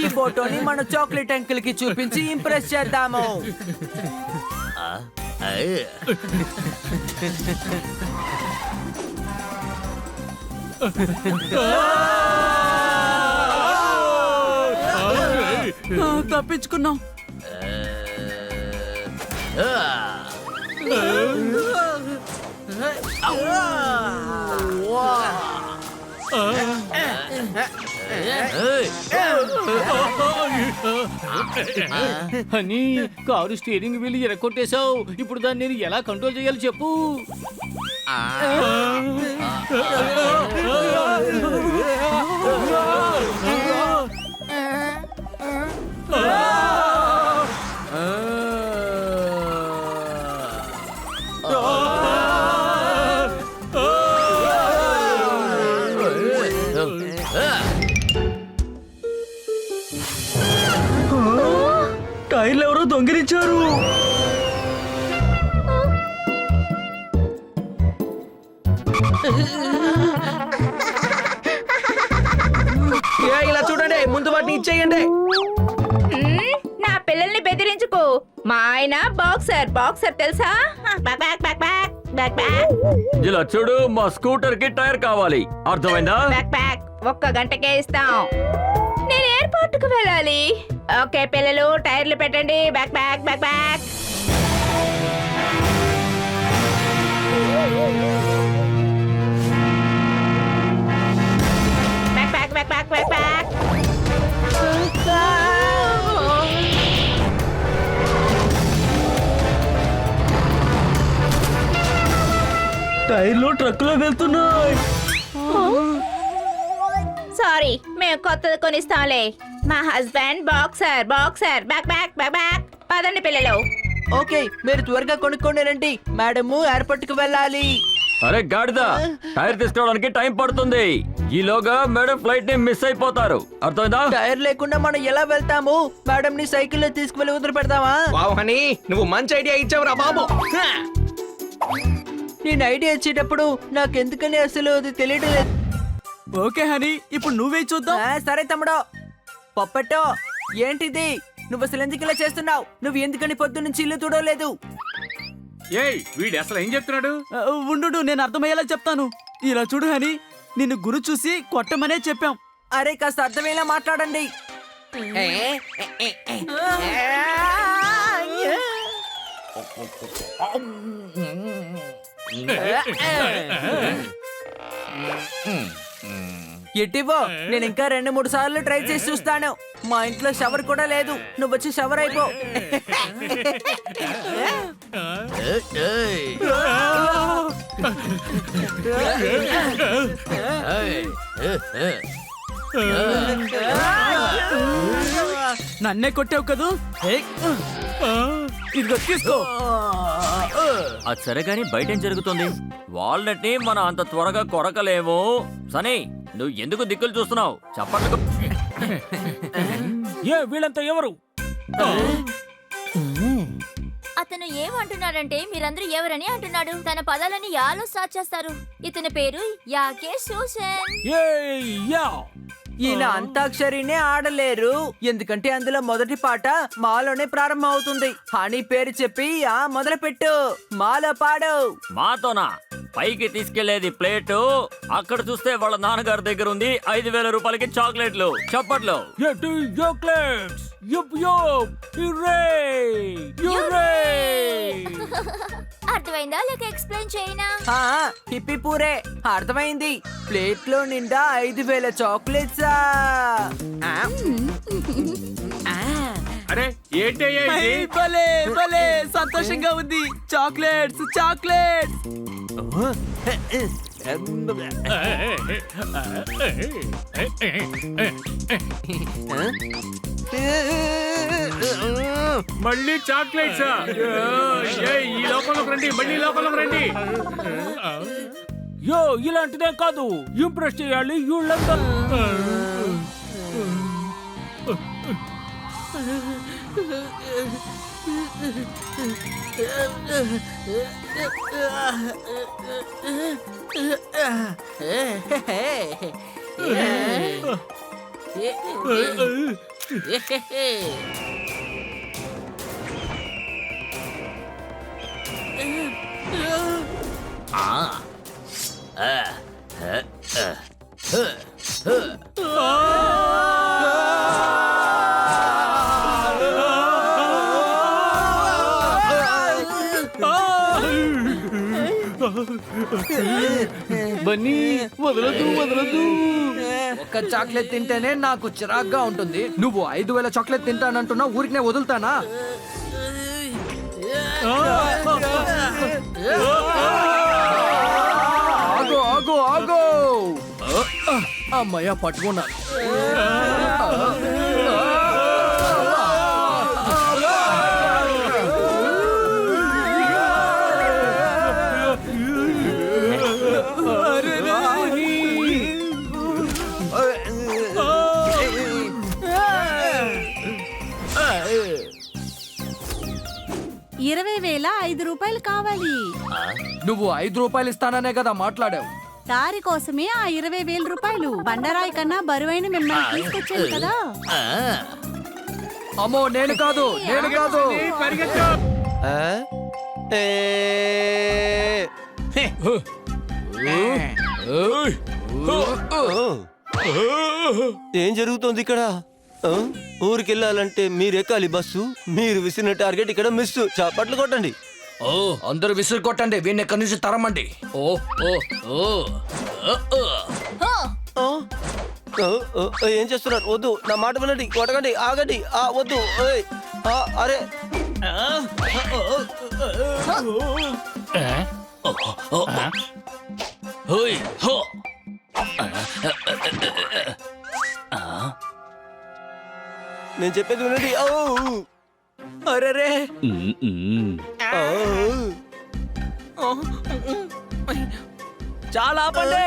ఈ ఫోటోని మన చాక్లెట్ అంకుల్ కి చూపించి ఇంప్రెస్ చేద్దాము. తప్పించుకున్నాం. అని కారు స్టీరింగ్ వీల్ ఎరగొట్టేశావు. ఇప్పుడు దాన్ని నేను ఎలా కంట్రోల్ చేయాలి చెప్పు. టైర్లు ఎవరో దొంగిలించారు. ఇలా చూడండి, ముందు వాటిని ఇచ్చేయండి. నా పిల్లల్ని బెదిరించుకో. మా ఆయన బాక్సర్. బాక్సర్ తెలుసా? ఇలా చూడు, మా స్కూటర్ కి టైర్ కావాలి, అర్థమైందా? ఒక్క గంటకే ఇస్తాం. నేను ఎయిర్పోర్ట్ కు వెళ్ళాలి. ఓకే పిల్లలు, టైర్లు పెట్టండి. Back back back back. Back back back back back. టైర్లు ట్రక్ లో వెళ్తున్నాయి. సారీ, మేము కొత్తది కొనిస్తాంలే. మా husband boxer. Boxer. Back back back back. పదండి పిల్లలు. ఓకే, మీరు త్వరగా కొనుక్కోండి రండి. మేడము ఎయిర్పోర్ట్ కు వెళ్ళాలి. అరే గాడిద, టైర్ తీసుకోవడానికి టైం పడుతుంది. ఈలోగా మేడం ఫ్లైట్ ని మిస్ అయిపోతారు, అర్థమైందా? టైర్ లేకుండా మనం ఎలా వెళ్తాము? మేడం ని సైకిల్ లో తీసుకువెళ్ళి వదిలి పెడతామా? వావ్ హనీ, నువ్వు మంచి ఐడియా ఇచ్చావురా బాబు. నేను ఐడియా ఇచ్చేటప్పుడు నాకెందుకని అసలు అది తెలియడం లేదు. ఓకే హనీ, ఇప్పుడు నువ్వే చూద్దాం. సరే తమ్ముడు. పప్పట్టో, ఏంటిది? నువ్వు అసలు ఎందుకు ఇలా చేస్తున్నావు? నువ్వు ఎందుకని పొద్దు నుంచి ఇల్లు తుడవలేదు? ఏయ్, వీడు అసలు ఏం చెప్తున్నాడు? ఉండు, నేను అర్థమయ్యేలా చెప్తాను. ఇలా చూడు హనీ, నిన్ను గురు చూసి కొట్టమనే చెప్పాం. అరే కాస్త అర్థమయ్యేలా మాట్లాడండి. ఎట్టివో, నేను ఇంకా 2-3 సార్లు ట్రై చేసి చూస్తాను. మా ఇంట్లో షవర్ కూడా లేదు. నువ్వు వచ్చి షవర్ అయిపో. నన్నే కొట్టావు కదూ. ఇదిగో తీసుకో. అది సరే గానీ బయట ఏం జరుగుతుంది? వాల్నట్ ని మనం అంత త్వరగా కొరకలేము. సనీ, నువ్వు ఎందుకు దిక్కులు చూస్తున్నావు? చెప్పండి. ఏ వీళ్ళంతా ఎవరు? అతను ఏమంటున్నాడంటే మీరందరూ ఎవరని అంటున్నాడు. తన పదాలని యాలో స్టార్ట్ చేస్తారు. ఇతని పేరు యాకే శోషన్. ఈయన అంతాక్షరినే ఆడలేరు, ఎందుకంటే అందులో మొదటి పాట మాలోనే ప్రారంభం అవుతుంది. హనీ పేరు చెప్పి మొదలు పెట్టు. మాలో పాడు. మాతోనా? పైకి తీసుకెళ్లేది ప్లేటు. అక్కడ చూస్తే వాళ్ళ నాన్నగారి దగ్గర ఉంది 5,000 రూపాయలకి చాక్లెట్లు. చప్పట్లు. అర్థమైందా లేక ఎక్స్ప్లెయిన్ చేయనా? హిప్పీ పూరే అర్థమైంది. ప్లేట్ లో నిండా 5,000 చాక్లెట్స్. అరే ఏంటయ్యా ఇది? భలే భలే సంతోషంగా ఉంది. Chocolates chocolates. మళ్ళీ చాక్లెట్స్? ఈ లోకంలోకి రండి, మళ్ళీ లోకంలోకి రండి. యో, ఇలాంటిదే కాదు, ఇంప్రెస్ చేయాలి వీళ్ళంతా. బన్నీ వదలదు వదలదు. ఒక్క చాక్లెట్ తింటేనే నాకు చిరాగ్గా ఉంటుంది. నువ్వు 5,000 చాక్లెట్ తింటానంటున్నా, ఊరికనే వదులుతానా? ఆగు ఆగు ఆగు! అమ్మయ్య, పట్టుకున్నాను. రూపాయలు కావాలి. నువ్వు 5 రూపాయలు ఇస్తాననే కదా మాట్లాడావు. దారి కోసమే ఆ 20,000 రూపాయలు. బండరాయి కన్నా బరువైన మిమ్మల్ని తీసుకొచ్చాను కదా. అమ్మో, నేను కాదు, నేను కాదు. పరిగెత్తు. ఏం జరుగుతోంది ఇక్కడ? ఊరికెళ్ళాలంటే మీరు ఎక్కాలి బస్సు. మీరు విసిరిన టార్గెట్ ఇక్కడ మిస్. చప్పట్లు కొట్టండి. ఓ, అందరూ విసురు కొట్టండి. వీడిని ఎక్కడి నుంచి తరమండి. ఓ ఓ ఓ ఏం చేస్తున్నారు? వద్దు, నా మాట వినండి. కొట్టకండి, ఆగండి. వద్దు. అరే నేను చెప్పేది వినండి. అరే, చాలా ఆపండి.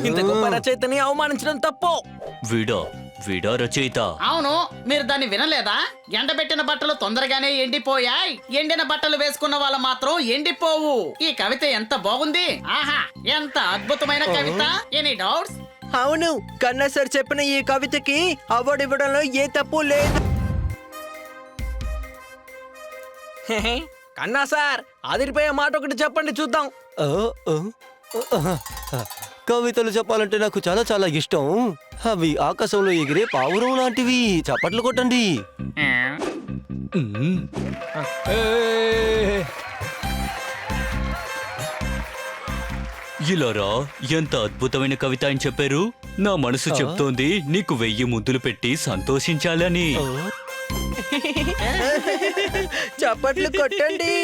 ఇంత గొప్ప రచయితని అవమానించడం తప్పు. వీడా రచయిత? అవును, మీరు దాన్ని వినలేదా? ఎండబెట్టిన బట్టలు తొందరగానే ఎండిపోయాయి, ఎండిన బట్టలు వేసుకున్న వాళ్ళు మాత్రం ఎండిపోవు. ఈ కవిత ఎంత బాగుంది! ఆహా, ఎంత అద్భుతమైన కవిత! Any doubts? అవును, కన్నా సార్ చెప్పిన ఈ కవితకి అవార్డు ఇవ్వడంలో ఏ తప్పు లేదు. కన్నా సార్, అదిరిపోయే మాట ఒకటి చెప్పండి చూద్దాం. కవితలు చెప్పాలంటే నాకు చాలా చాలా ఇష్టం. అవి ఆకాశంలో ఎగిరే పావురం లాంటివి. చప్పట్లు కొట్టండి. ఇలారా, ఎంత అద్భుతమైన కవిత అని చెప్పారు. నా మనసు చెప్తోంది నీకు 1000 ముద్దులు పెట్టి సంతోషించాలని. చప్పట్లు కొట్టండి.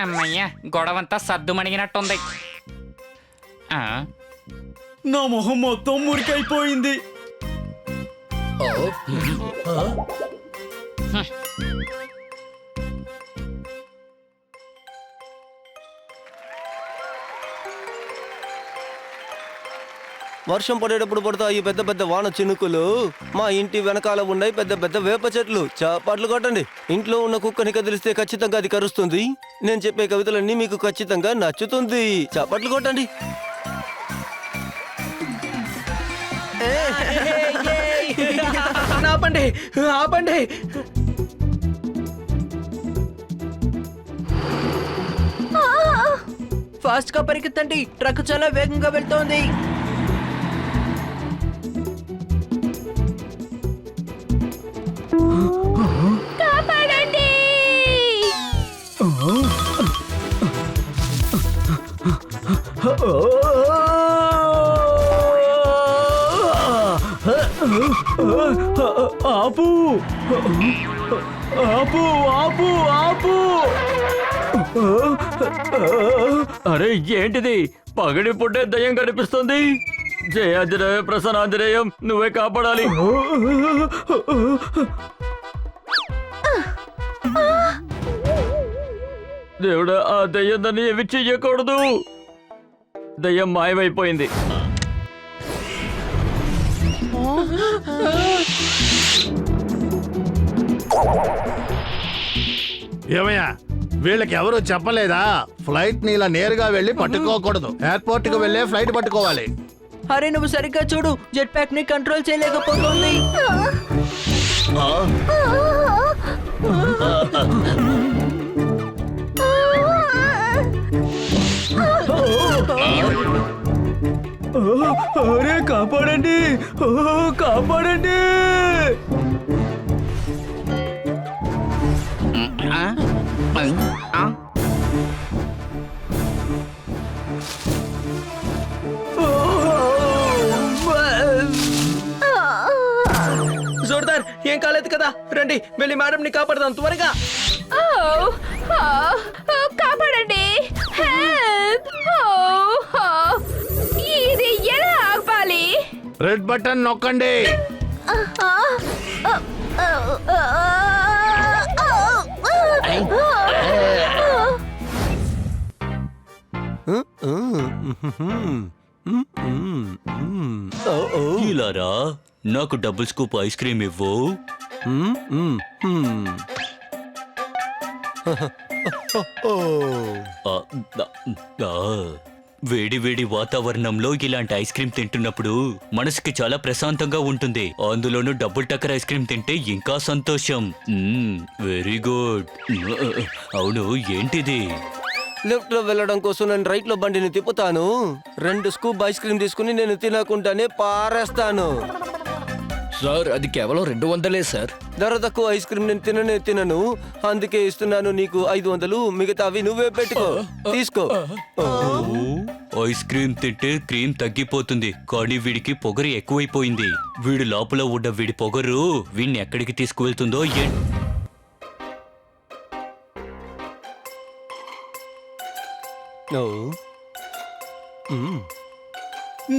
అమ్మయ్య, గొడవంతా సద్దుమణిగినట్టుంది. నా మొహం మొత్తం మురికైపోయింది. వర్షం పడేటప్పుడు పడతాయి పెద్ద పెద్ద వాన చినుకులు. మా ఇంటి వెనకాల ఉన్నాయి పెద్ద పెద్ద వేప చెట్లు. చప్పట్లు కొట్టండి. ఇంట్లో ఉన్న కుక్కని కదిలిస్తే ఖచ్చితంగా అది కరుస్తుంది. నేను చెప్పే కవితలన్నీ మీకు ఖచ్చితంగా నచ్చుతుంది. చప్పట్లు కొట్టండి. ఆపండి, ఆపండి. ఫాస్ట్ గా పరిగెత్తండి, ట్రక్ చాలా వేగంగా వెళ్తోంది. కాపాడండి! ఆపు ఆపు ఆపు ఆపు అరే ఏంటిది పగడి పుట్టే దయ్యం కనిపిస్తుంది. జయాజరేయ ప్రసన్నాంజనేయం నువ్వే కాపాడాలి. దేవుడా ఆ దయ్యం దాన్ని ఏమి చెయ్యకూడదు. దయ్యం మాయమైపోయింది. ఏమయ్యా వీళ్ళకి ఎవరు చెప్పలేదా ఫ్లైట్ ని ఇలా నేరుగా వెళ్ళి పట్టుకోకూడదు, ఎయిర్పోర్ట్ కు వెళ్ళే ఫ్లైట్ పట్టుకోవాలి. అరే నువ్వు సరిగ్గా చూడు, జెట్ ప్యాక్ ని కంట్రోల్ చేయలేకపోతుంది. అరే కాపాడండి, కాపాడండి. జోర్దార్ ఏం కాలేదు కదా, రండి వెళ్ళి మేడం ని కాపాడదాం త్వరగా. కాపాడండి, హెల్ప్. ఇది ఎలా ఆపాలి? రెడ్ బటన్ నొక్కండి. ఇలారా నాకు డబుల్ స్కూప్ ఐస్ క్రీమ్ ఇవ్వు. వేడి వేడి వాతావరణంలో ఇలాంటి ఐస్ క్రీమ్ తింటున్నప్పుడు మనసుకి చాలా ప్రశాంతంగా ఉంటుంది. అందులోనూ డబుల్ టక్కర్ ఐస్ క్రీమ్ తింటే ఇంకా సంతోషం. Very good. అవును ఏంటిది? లెఫ్ట్ లో వెళ్ళడం కోసం నేను రైట్ లో బండిని తిప్పుతాను. 2 స్కూప్ ఐస్ క్రీమ్ తీసుకుని నేను తినకుండానే పారేస్తాను. సార్ అది కేవలం 200 సార్. ధర తక్కువ ఐస్ క్రీమ్ నేను తినను, అందుకే ఇస్తున్నాను నీకు 500. మిగతావి నువ్వే పెట్టుకో, తీసుకో. ఐస్ క్రీమ్ తింటే క్రీమ్ తగ్గిపోతుంది, కానీ వీడికి పొగరు ఎక్కువైపోయింది. వీడు లోపల ఉన్న వీడి పొగరు వీడిని ఎక్కడికి తీసుకువెళ్తుందో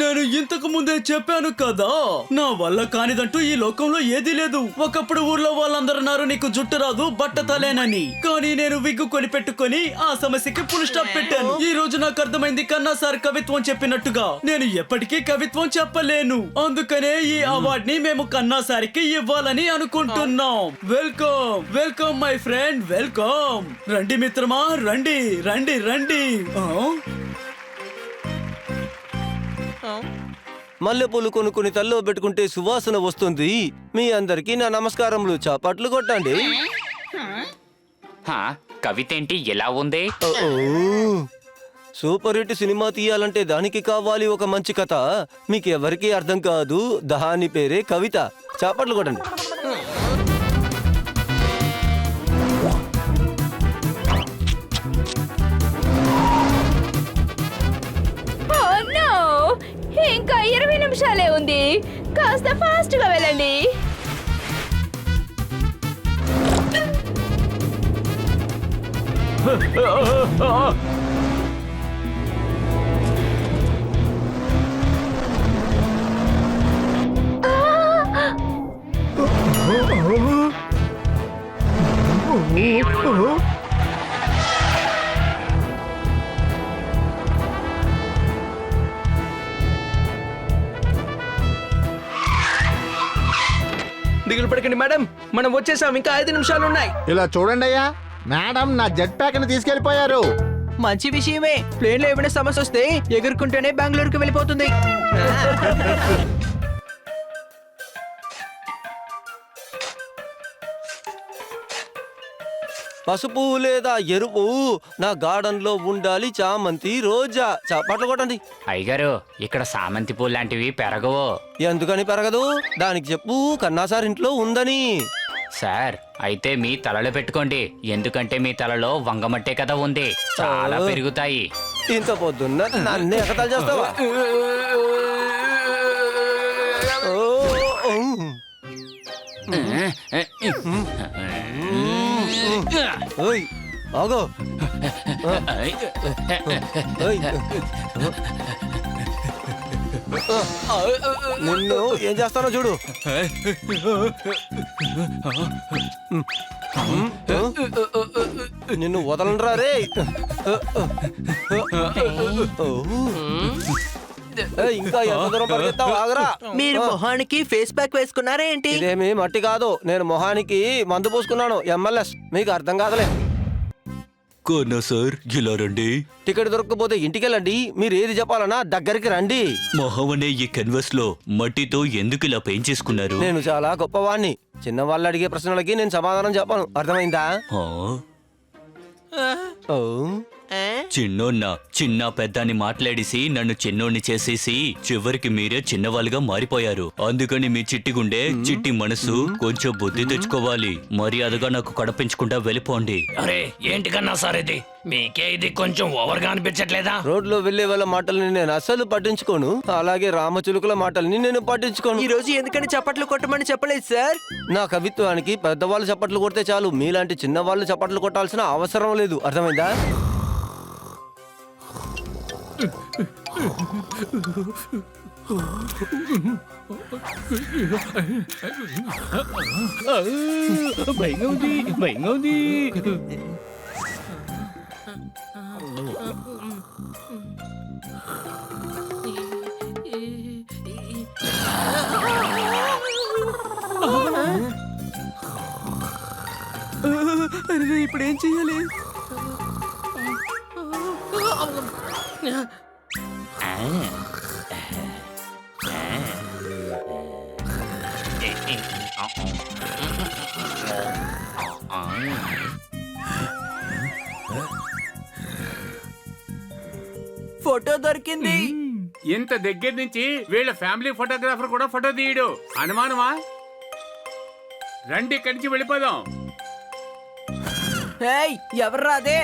నేను ఇంతకు ముందే చెప్పాను కదా, నా వల్ల కానిదంటూ ఈ లోకంలో ఏదీ లేదు. ఒకప్పుడు ఊర్లో వాళ్ళందరూ అన్నారు నీకు జుట్టు రాదు బట్ట తలేనని, కానీ నేను విగ్గు కొని పెట్టుకొని ఆ సమస్యకి ఫుల్ స్టాప్ పెట్టాను. ఈ రోజు నాకు అర్థమైంది, కన్నా సార్ కవిత్వం చెప్పినట్టుగా నేను ఎప్పటికీ కవిత్వం చెప్పలేను. అందుకనే ఈ అవార్డ్ ని మేము కన్నా సార్కి ఇవ్వాలని అనుకుంటున్నాం. Welcome welcome my friend, welcome. రండి మిత్రమా, రండి రండి రండి. మల్లెపూలు కొనుక్కుని తల్లో పెట్టుకుంటే సువాసన వస్తుంది. మీ అందరికీ నా నమస్కారములు, చప్పట్లు కొట్టండి. కవితేంటి ఎలా ఉంది? సూపర్ హిట్ సినిమా తీయాలంటే దానికి కావాలి ఒక మంచి కథ. మీకు ఎవరికీ అర్థం కాదు, దాని పేరే కవిత. చప్పట్లు కొట్టండి. ఇంకా 20 నిమిషాలే ఉంది, కాస్త ఫాస్ట్ గా వెళ్ళండి. దిగులు పడకండి మేడం, మనం వచ్చేసాం, ఇంకా 5 నిమిషాలు ఉన్నాయి. ఇలా చూడండి అయ్యా, మేడం నా జెట్ ప్యాక్ ని తీసుకెళ్లిపోయారు. మంచి విషయమే, ప్లేన్ లో ఏమైనా సమస్య వస్తే ఎగురుకుంటేనే బెంగళూరుకి వెళ్ళిపోతుంది. పసుపు లేదా ఎరుపు నా గార్డెన్ లో ఉండాలి. చామంతి, రోజా. చప్పట్లు కొట్టండి. అయ్యగారు ఇక్కడ సామంతి పూలు లాంటివి పెరగవు. ఎందుకని పెరగదు? దానికి చెప్పు, కన్నా సార్ ఇంట్లో ఉందని. సార్ అయితే మీ తలలో పెట్టుకోండి, ఎందుకంటే మీ తలలో వంగమట్టే కదా ఉంది, చాలా పెరుగుతాయి. ఇంత పొద్దున్న నన్ను ఎగతాలు చేస్తావా? ఓయ్ ఆగో ఓయ్. నిన్ను ఏం చేస్తానో చూడు. నిన్ను వదలనరా రే. ఇంకా ఎంత దూరం పరిగెత్తావు? ఆగరా. మీరు మొహానికి ఫేస్ ప్యాక్ వేసుకున్నారా ఏంటి? ఇదేమి మట్టి కాదు, నేను మొహానికి మందు పూసుకున్నాను. ఎంఎల్ఎస్ మీకు అర్థం కాదులే. కోనా సార్ ఇలా రండి. టికెట్ దొరకకపోతే ఇంటికెళ్ళండి. మీరు ఏది చెప్పాలన్నా దగ్గరికి రండి. మొహం అనే ఈ కెన్వస్ లో మట్టితో ఎందుకు ఇలా పెయింట్ చేసుకున్నారు? నేను చాలా గొప్పవాణ్ణి. చిన్నవాళ్ళు అడిగే ప్రశ్నలకి నేను సమాధానం చెప్పాను. అర్థమైందా? ఆ? ఓ చిన్నోన్న చిన్న పెద్ద అని మాట్లాడేసి నన్ను చిన్నోన్ని చేసేసి చివరికి మీరే చిన్నవాళ్ళుగా మారిపోయారు. అందుకని మీ చిట్టి గుండె చిట్టి మనసు కొంచెం బుద్ధి తెచ్చుకోవాలి. మర్యాదగా నాకు కడపించకుండా వెళ్ళిపోండి. అరే ఏంటి కన్నా సార్ ఇది? మీకే ఇది కొంచెం ఓవర్గా అనిపించట్లేదా? రోడ్లో వెళ్లే వాళ్ళ మాటల్ని నేను అస్సలు పట్టించుకోను. అలాగే రామచిలుకల మాటల్ని నేను పట్టించుకోను. ఈ రోజు ఎందుకని చప్పట్లు కొట్టమని చెప్పలేదు సార్? నా కవిత్వానికి పెద్దవాళ్ళు చప్పట్లు కొడితే చాలు. మీలాంటి చిన్నవాళ్ళు చప్పట్లు కొట్టాల్సిన అవసరం లేదు. అర్థమైందా? భయంగా ఉంది, భయంగా ఉంది. ఇప్పుడు ఏం చెయ్యాలి? ఫోటో దొరికింది. ఇంత దగ్గర నుంచి వీళ్ళ ఫ్యామిలీ ఫోటోగ్రాఫర్ కూడా ఫోటో తీయడు. అనుమానమా? రండి ఇక్కడి నుంచి వెళ్ళిపోదాం. ఎవర్రా అదే?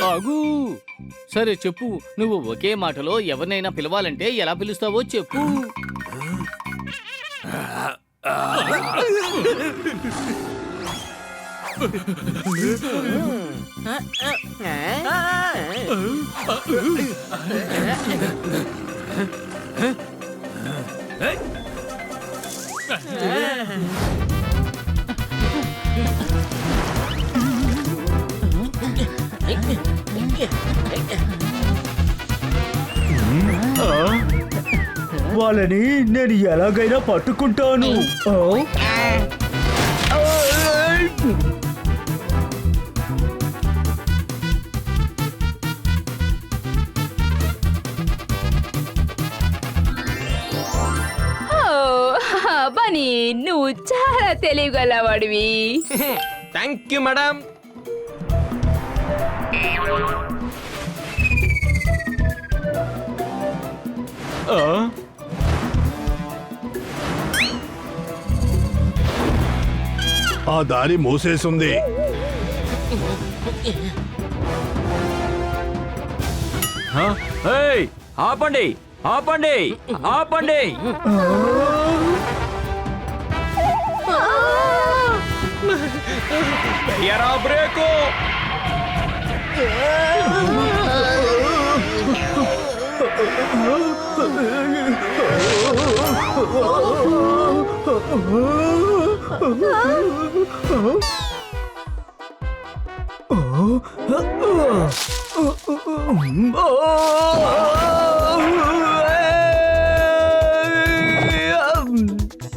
ఆగు. సరే చెప్పు, నువ్వు ఒకే మాటలో ఎవరినైనా పిలవాలంటే ఎలా పిలుస్తావో చెప్పు. వాళ్ళని నేను ఎలాగైనా పట్టుకుంటాను. బనీ, నువ్వు చాలా తెలివిగలవాడివి. Thank you madam. ఆ దారి మూసేసుంది. ఆపండి ఆపండి ఆపండి. బ్రేకు. Oh!